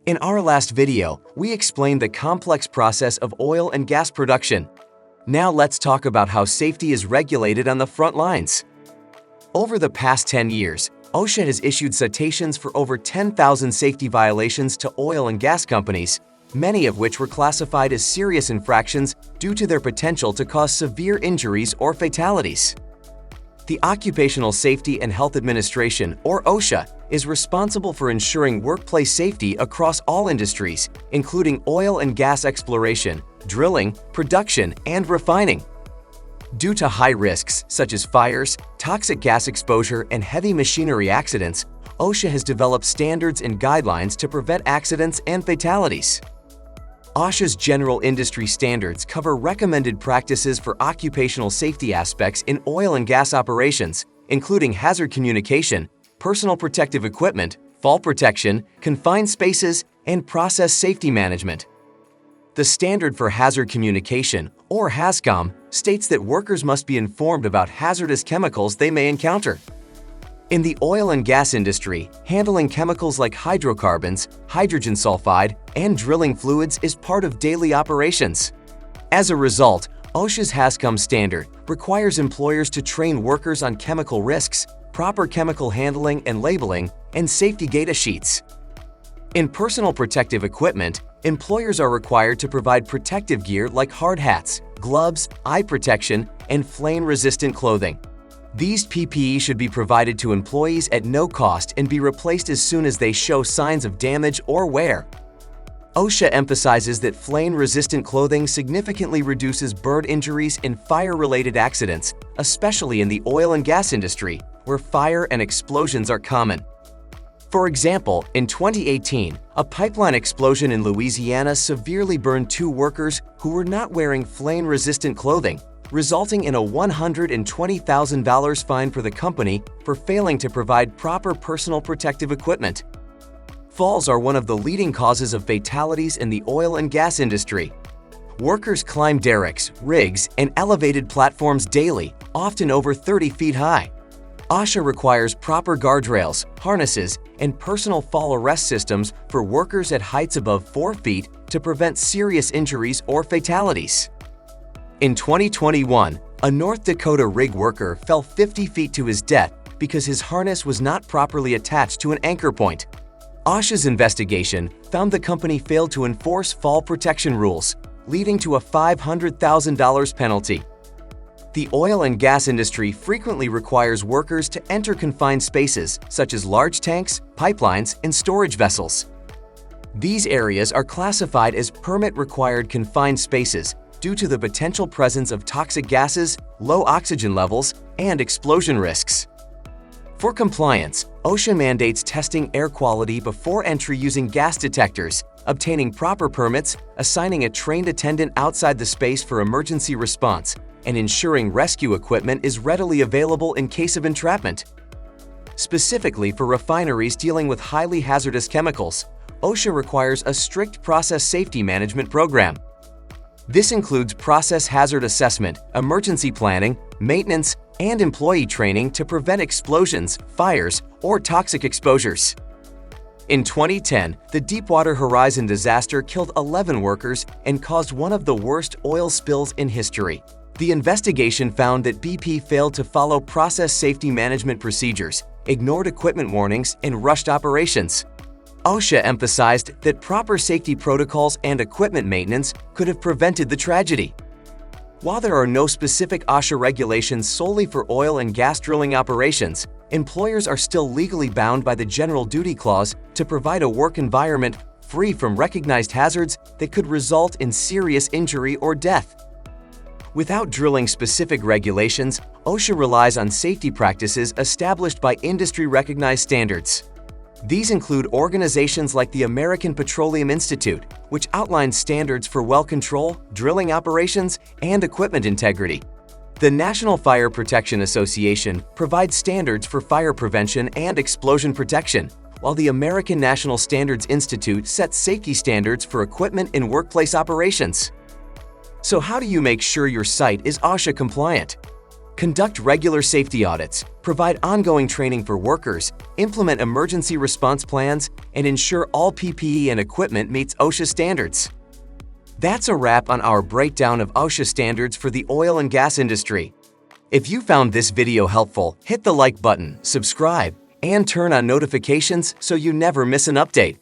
In our last video, we explained the complex process of oil and gas production. Now let's talk about how safety is regulated on the front lines. Over the past 10 years, OSHA has issued citations for over 10,000 safety violations to oil and gas companies, many of which were classified as serious infractions due to their potential to cause severe injuries or fatalities. The Occupational Safety and Health Administration, or OSHA, is responsible for ensuring workplace safety across all industries, including oil and gas exploration, drilling, production, and refining. Due to high risks such as fires, toxic gas exposure, and heavy machinery accidents, OSHA has developed standards and guidelines to prevent accidents and fatalities. OSHA's general industry standards cover recommended practices for occupational safety aspects in oil and gas operations, including hazard communication, personal protective equipment, fall protection, confined spaces, and process safety management. The Standard for Hazard Communication, or HAZCOM, states that workers must be informed about hazardous chemicals they may encounter. In the oil and gas industry, handling chemicals like hydrocarbons, hydrogen sulfide, and drilling fluids is part of daily operations. As a result, OSHA's HAZCOM standard requires employers to train workers on chemical risks, proper chemical handling and labeling, and safety data sheets. In personal protective equipment, employers are required to provide protective gear like hard hats, gloves, eye protection, and flame-resistant clothing. These PPE should be provided to employees at no cost and be replaced as soon as they show signs of damage or wear. OSHA emphasizes that flame-resistant clothing significantly reduces burn injuries and fire-related accidents, especially in the oil and gas industry, where fire and explosions are common. For example, in 2018, a pipeline explosion in Louisiana severely burned 2 workers who were not wearing flame-resistant clothing, resulting in a $120,000 fine for the company for failing to provide proper personal protective equipment. Falls are one of the leading causes of fatalities in the oil and gas industry. Workers climb derricks, rigs, and elevated platforms daily, often over 30 feet high. OSHA requires proper guardrails, harnesses, and personal fall arrest systems for workers at heights above 4 feet to prevent serious injuries or fatalities. In 2021, a North Dakota rig worker fell 50 feet to his death because his harness was not properly attached to an anchor point. OSHA's investigation found the company failed to enforce fall protection rules, leading to a $500,000 penalty. The oil and gas industry frequently requires workers to enter confined spaces such as large tanks, pipelines, and storage vessels. These areas are classified as permit-required confined spaces due to the potential presence of toxic gases, low oxygen levels, and explosion risks. For compliance, OSHA mandates testing air quality before entry using gas detectors, obtaining proper permits, assigning a trained attendant outside the space for emergency response, and ensuring rescue equipment is readily available in case of entrapment. Specifically for refineries dealing with highly hazardous chemicals, OSHA requires a strict process safety management program. This includes process hazard assessment, emergency planning, maintenance, and employee training to prevent explosions, fires, or toxic exposures. In 2010, the Deepwater Horizon disaster killed 11 workers and caused one of the worst oil spills in history. The investigation found that BP failed to follow process safety management procedures, ignored equipment warnings, and rushed operations. OSHA emphasized that proper safety protocols and equipment maintenance could have prevented the tragedy. While there are no specific OSHA regulations solely for oil and gas drilling operations, employers are still legally bound by the General Duty Clause to provide a work environment free from recognized hazards that could result in serious injury or death. Without drilling-specific regulations, OSHA relies on safety practices established by industry-recognized standards. These include organizations like the American Petroleum Institute, which outlines standards for well control, drilling operations, and equipment integrity. The National Fire Protection Association provides standards for fire prevention and explosion protection, while the American National Standards Institute sets safety standards for equipment in workplace operations. So how do you make sure your site is OSHA compliant? conduct regular safety audits, provide ongoing training for workers, implement emergency response plans, and ensure all PPE and equipment meets OSHA standards. That's a wrap on our breakdown of OSHA standards for the oil and gas industry. If you found this video helpful, hit the like button, subscribe, and turn on notifications so you never miss an update.